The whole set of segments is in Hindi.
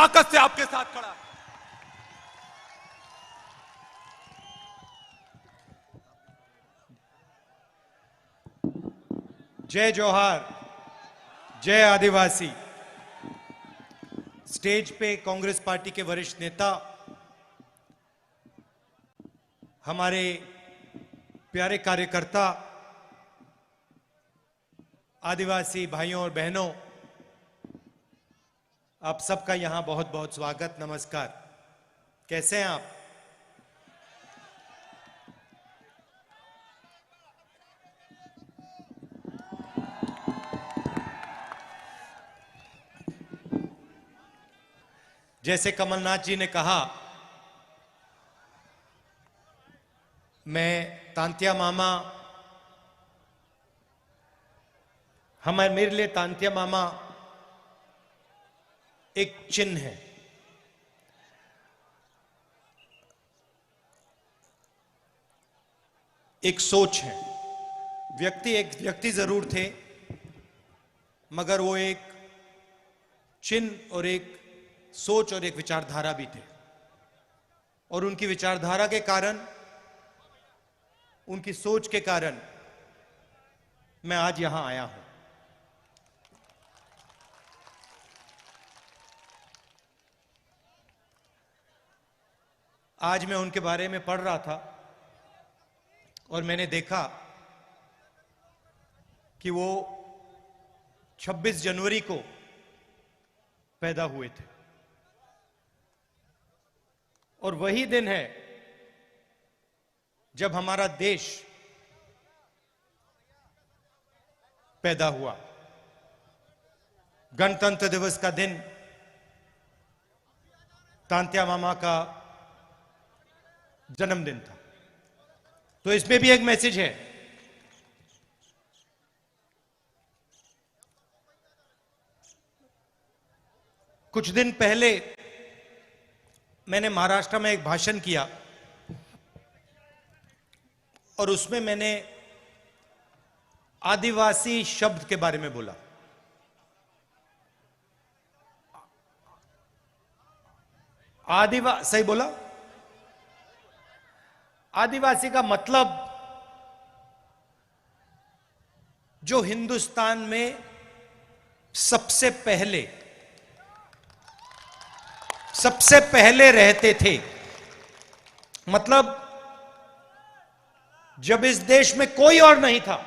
ताकत से आपके साथ खड़ा है। जय जोहार, जय आदिवासी। स्टेज पे कांग्रेस पार्टी के वरिष्ठ नेता, हमारे प्यारे कार्यकर्ता, आदिवासी भाइयों और बहनों, आप सबका यहां बहुत बहुत स्वागत, नमस्कार। कैसे हैं आप? जैसे कमलनाथ जी ने कहा, मैं तांत्या मामा, मेरे लिए तांत्या मामा एक चिन्ह है, एक सोच है। एक व्यक्ति जरूर थे, मगर वो एक चिन्ह और एक सोच और एक विचारधारा भी थे। और उनकी विचारधारा के कारण, उनकी सोच के कारण मैं आज यहां आया हूं। आज मैं उनके बारे में पढ़ रहा था और मैंने देखा कि वो 26 जनवरी को पैदा हुए थे और वही दिन है जब हमारा देश पैदा हुआ। गणतंत्र दिवस का दिन तांत्या मामा का जन्मदिन था। तो इसमें भी एक मैसेज है। कुछ दिन पहले मैंने महाराष्ट्र में एक भाषण किया और उसमें मैंने आदिवासी शब्द के बारे में बोला। सही बोला? आदिवासी का मतलब जो हिंदुस्तान में सबसे पहले रहते थे। मतलब जब इस देश में कोई और नहीं था,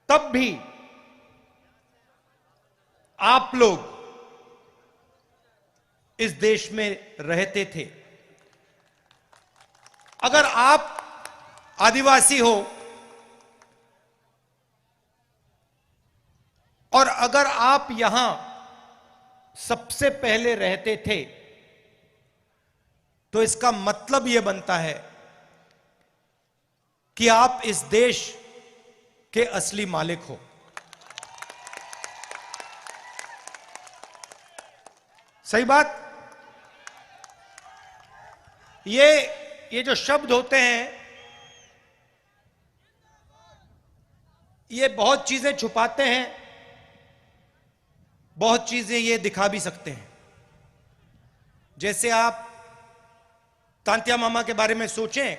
तब भी आप लोग इस देश में रहते थे। अगर आप आदिवासी हो और अगर आप यहां सबसे पहले रहते थे, तो इसका मतलब यह बनता है कि आप इस देश के असली मालिक हो। सही बात? ये जो शब्द होते हैं, ये बहुत चीजें छुपाते हैं, बहुत चीजें ये दिखा भी सकते हैं। जैसे आप तांत्या मामा के बारे में सोचें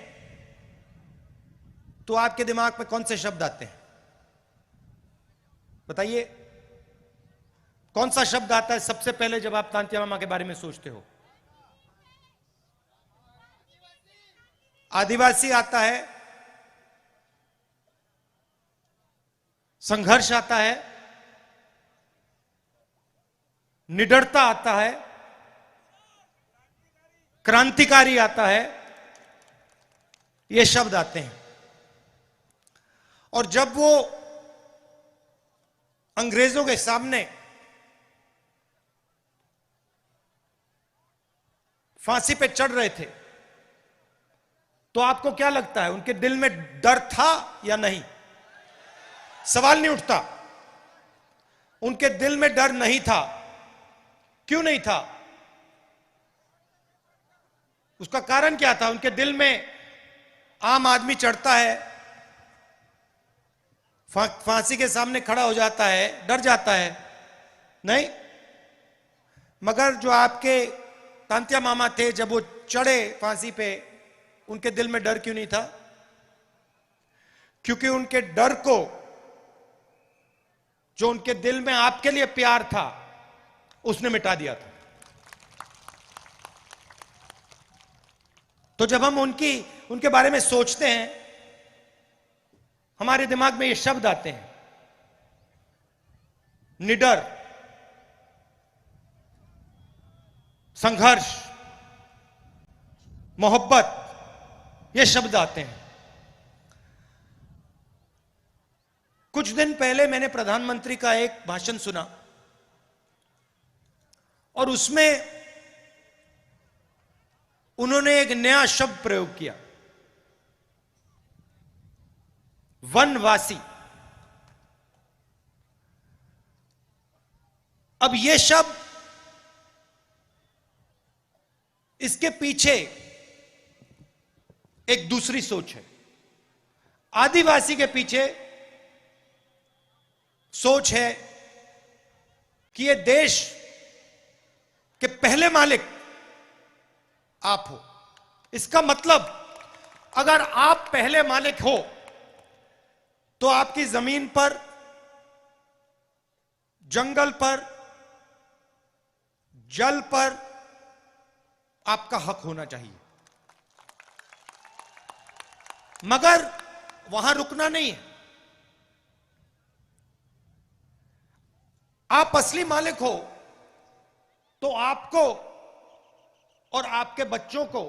तो आपके दिमाग में कौन से शब्द आते हैं? बताइए, कौन सा शब्द आता है सबसे पहले जब आप तांत्या मामा के बारे में सोचते हो? आदिवासी आता है, संघर्ष आता है, निडरता आता है, क्रांतिकारी आता है, ये शब्द आते हैं। और जब वो अंग्रेजों के सामने फांसी पे चढ़ रहे थे, तो आपको क्या लगता है, उनके दिल में डर था या नहीं? सवाल नहीं उठता। उनके दिल में डर नहीं था। क्यों नहीं था? उसका कारण क्या था? उनके दिल में आम आदमी चढ़ता है, फांसी के सामने खड़ा हो जाता है, डर जाता है, नहीं, मगर जो आपके तांत्या मामा थे, जब वो चढ़े फांसी पे, उनके दिल में डर क्यों नहीं था? क्योंकि उनके डर को, जो उनके दिल में आपके लिए प्यार था, उसने मिटा दिया था। तो जब हम उनके बारे में सोचते हैं, हमारे दिमाग में ये शब्द आते हैं, निडर, संघर्ष, मोहब्बत, ये शब्द आते हैं। कुछ दिन पहले मैंने प्रधानमंत्री का एक भाषण सुना और उसमें उन्होंने एक नया शब्द प्रयोग किया, वनवासी। अब यह शब्द, इसके पीछे एक दूसरी सोच है। आदिवासी के पीछे सोच है कि यह देश के पहले मालिक आप हो। इसका मतलब, अगर आप पहले मालिक हो तो आपकी जमीन पर, जंगल पर, जल पर आपका हक होना चाहिए। मगर वहां रुकना नहीं है। आप असली मालिक हो तो आपको और आपके बच्चों को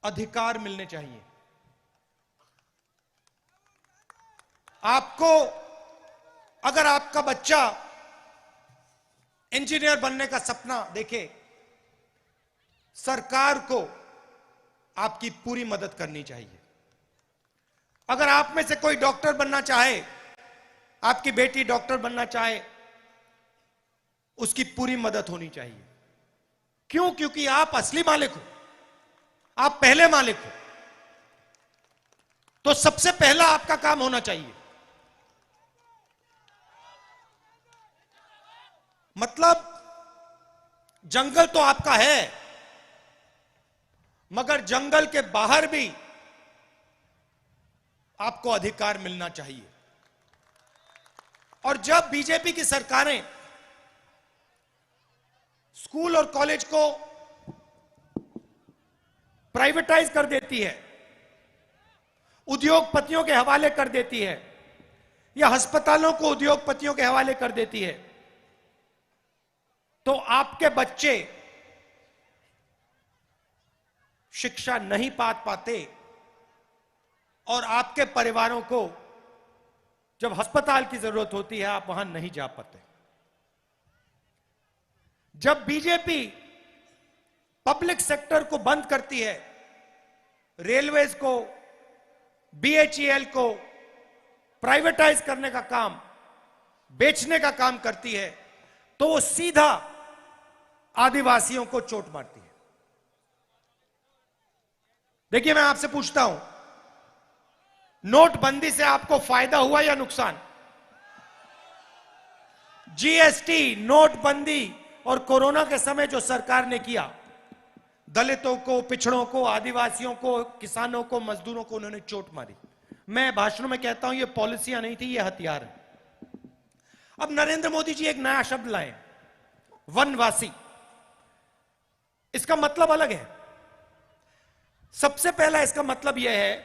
अधिकार मिलने चाहिए। आपको, अगर आपका बच्चा इंजीनियर बनने का सपना देखे, सरकार को आपकी पूरी मदद करनी चाहिए। अगर आप में से कोई डॉक्टर बनना चाहे, आपकी बेटी डॉक्टर बनना चाहे, उसकी पूरी मदद होनी चाहिए। क्यों? क्योंकि आप असली मालिक हो, आप पहले मालिक हो। तो सबसे पहला आपका काम होना चाहिए। मतलब जंगल तो आपका है, मगर जंगल के बाहर भी आपको अधिकार मिलना चाहिए। और जब बीजेपी की सरकारें स्कूल और कॉलेज को प्राइवेटाइज कर देती है, उद्योगपतियों के हवाले कर देती है, या अस्पतालों को उद्योगपतियों के हवाले कर देती है, तो आपके बच्चे शिक्षा नहीं पाते और आपके परिवारों को जब अस्पताल की जरूरत होती है, आप वहां नहीं जा पाते। जब बीजेपी पब्लिक सेक्टर को बंद करती है, रेलवेज को, बीएचईएल को प्राइवेटाइज करने का काम, बेचने का काम करती है, तो वो सीधा आदिवासियों को चोट मारती है। देखिए, मैं आपसे पूछता हूं, नोटबंदी से आपको फायदा हुआ या नुकसान? जीएसटी, नोटबंदी और कोरोना के समय जो सरकार ने किया, दलितों को, पिछड़ों को, आदिवासियों को, किसानों को, मजदूरों को उन्होंने चोट मारी। मैं भाषणों में कहता हूं, ये पॉलिसियां नहीं थी, ये हथियार है। अब नरेंद्र मोदी जी एक नया शब्द लाए, वनवासी। इसका मतलब अलग है। सबसे पहला इसका मतलब यह है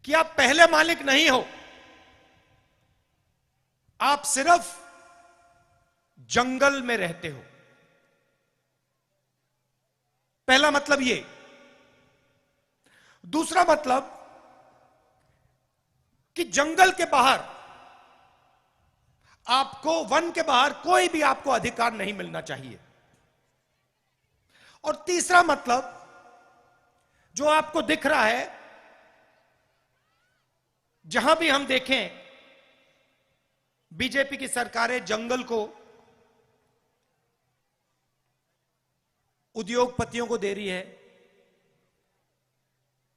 कि आप पहले मालिक नहीं हो, आप सिर्फ जंगल में रहते हो। पहला मतलब ये। दूसरा मतलब कि जंगल के बाहर आपको, वन के बाहर कोई भी आपको अधिकार नहीं मिलना चाहिए। और तीसरा मतलब जो आपको दिख रहा है, जहां भी हम देखें, बीजेपी की सरकारें जंगल को उद्योगपतियों को दे रही है,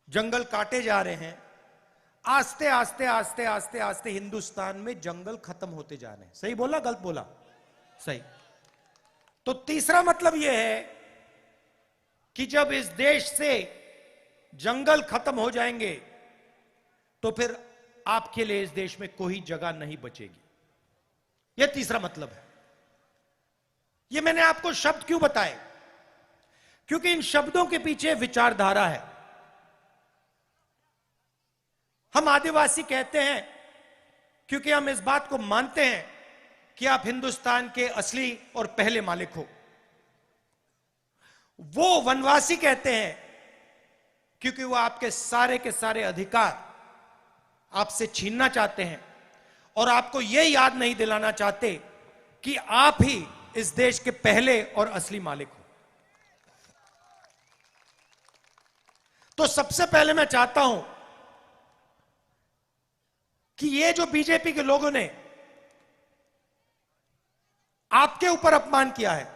जंगल काटे जा रहे हैं, आस्ते आस्ते आस्ते आस्ते आस्ते हिंदुस्तान में जंगल खत्म होते जा रहे हैं। सही बोला गलत बोला? सही। तो तीसरा मतलब यह है कि जब इस देश से जंगल खत्म हो जाएंगे तो फिर आपके लिए इस देश में कोई जगह नहीं बचेगी। यह तीसरा मतलब है। यह मैंने आपको शब्द क्यों बताए? क्योंकि इन शब्दों के पीछे विचारधारा है। हम आदिवासी कहते हैं क्योंकि हम इस बात को मानते हैं कि आप हिंदुस्तान के असली और पहले मालिक हो। वो वनवासी कहते हैं क्योंकि वो आपके सारे अधिकार आपसे छीनना चाहते हैं और आपको यह याद नहीं दिलाना चाहते कि आप ही इस देश के पहले और असली मालिक हो। तो सबसे पहले मैं चाहता हूं कि ये जो बीजेपी के लोगों ने आपके ऊपर अपमान किया है,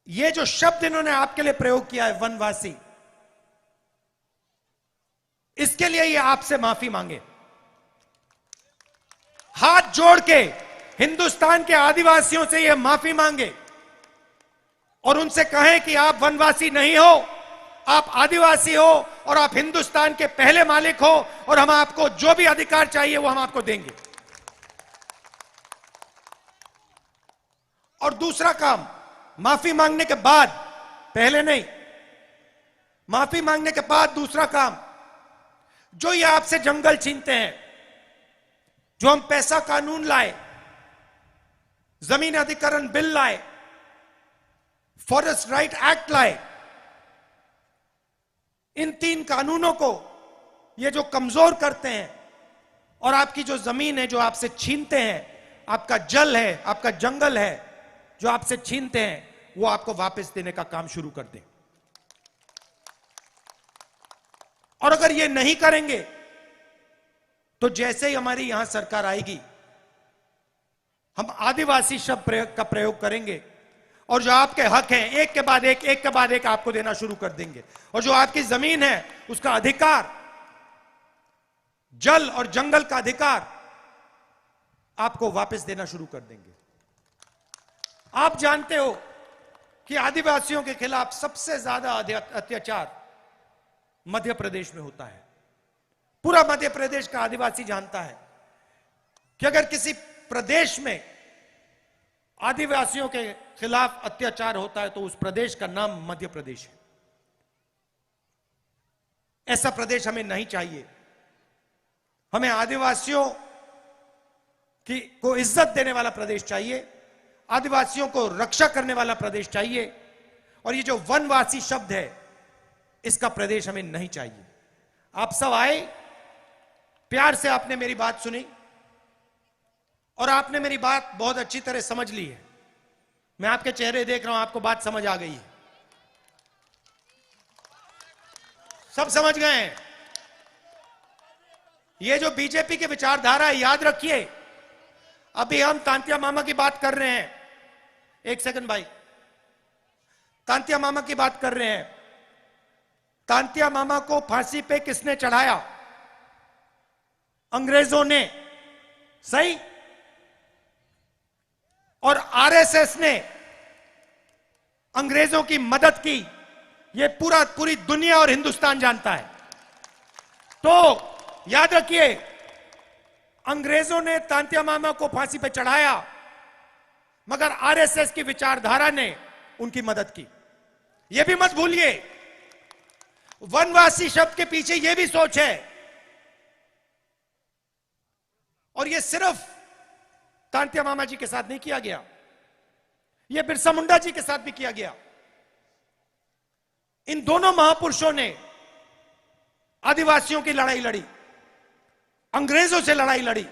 ये जो शब्द इन्होंने आपके लिए प्रयोग किया है वनवासी, इसके लिए ये आपसे माफी मांगे। हाथ जोड़ के हिंदुस्तान के आदिवासियों से ये माफी मांगे और उनसे कहें कि आप वनवासी नहीं हो, आप आदिवासी हो और आप हिंदुस्तान के पहले मालिक हो और हम आपको जो भी अधिकार चाहिए वो हम आपको देंगे। और दूसरा काम, माफी मांगने के बाद, पहले नहीं, माफी मांगने के बाद दूसरा काम, जो ये आपसे जंगल छीनते हैं, जो हम पैसा कानून लाए, जमीन अधिग्रहण बिल लाए, फॉरेस्ट राइट एक्ट लाए, इन 3 कानूनों को ये जो कमजोर करते हैं और आपकी जो जमीन है जो आपसे छीनते हैं, आपका जल है, आपका जंगल है जो आपसे छीनते हैं, वो आपको वापस देने का काम शुरू कर दें। और अगर ये नहीं करेंगे तो जैसे ही हमारी यहां सरकार आएगी, हम आदिवासी शब्द का प्रयोग करेंगे और जो आपके हक हैं एक के बाद एक आपको देना शुरू कर देंगे। और जो आपकी जमीन है उसका अधिकार, जल और जंगल का अधिकार आपको वापस देना शुरू कर देंगे। आप जानते हो कि आदिवासियों के खिलाफ सबसे ज्यादा अत्याचार मध्य प्रदेश में होता है। पूरा मध्य प्रदेश का आदिवासी जानता है कि अगर किसी प्रदेश में आदिवासियों के खिलाफ अत्याचार होता है तो उस प्रदेश का नाम मध्य प्रदेश है। ऐसा प्रदेश हमें नहीं चाहिए। हमें आदिवासियों को इज्जत देने वाला प्रदेश चाहिए, आदिवासियों को रक्षा करने वाला प्रदेश चाहिए। और ये जो वनवासी शब्द है, इसका प्रदेश हमें नहीं चाहिए। आप सब आए, प्यार से आपने मेरी बात सुनी और आपने मेरी बात बहुत अच्छी तरह समझ ली है। मैं आपके चेहरे देख रहा हूं, आपको बात समझ आ गई है। सब समझ गए हैं। ये जो बीजेपी की विचारधारा है, याद रखिए, अभी हम तांतिया मामा की बात कर रहे हैं। एक सेकंड भाई, तांतिया मामा की बात कर रहे हैं। तांतिया मामा को फांसी पे किसने चढ़ाया? अंग्रेजों ने, सही? और आरएसएस ने अंग्रेजों की मदद की। यह पूरी दुनिया और हिंदुस्तान जानता है। तो याद रखिए, अंग्रेजों ने तांतिया मामा को फांसी पर चढ़ाया, मगर आरएसएस की विचारधारा ने उनकी मदद की। यह भी मत भूलिए। वनवासी शब्द के पीछे यह भी सोच है। और यह सिर्फ तांतिया मामा जी के साथ नहीं किया गया, यह बिरसा मुंडा जी के साथ भी किया गया। इन दोनों महापुरुषों ने आदिवासियों की लड़ाई लड़ी, अंग्रेजों से लड़ाई लड़ी,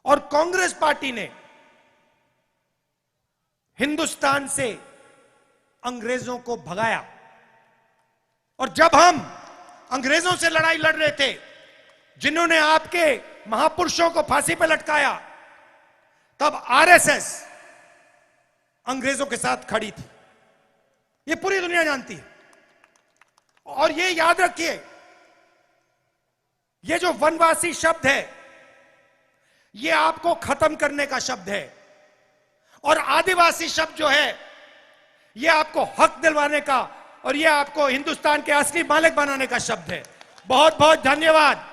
और कांग्रेस पार्टी ने हिंदुस्तान से अंग्रेजों को भगाया। और जब हम अंग्रेजों से लड़ाई लड़ रहे थे, जिन्होंने आपके महापुरुषों को फांसी पर लटकाया, तब आरएसएस अंग्रेजों के साथ खड़ी थी। यह पूरी दुनिया जानती है। और ये याद रखिए, ये जो वनवासी शब्द है ये आपको खत्म करने का शब्द है, और आदिवासी शब्द जो है ये आपको हक दिलवाने का और ये आपको हिंदुस्तान के असली मालिक बनाने का शब्द है। बहुत बहुत धन्यवाद।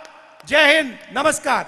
जय हिंद, नमस्कार।